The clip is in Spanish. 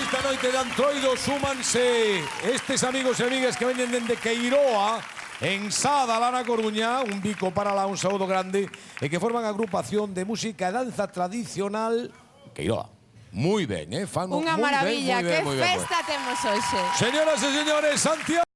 esta noite de Antroido súmanse estes amigos e amigas que veñen dende Queiroa, en Sada, lá na Coruña, un bico para lá, un saúdo grande, e que forman a agrupación de música e danza tradicional Queiroa. Moi ben, fan Unha moi maravilla, ben, que festa temos hoxe. Señoras e señores, Santiago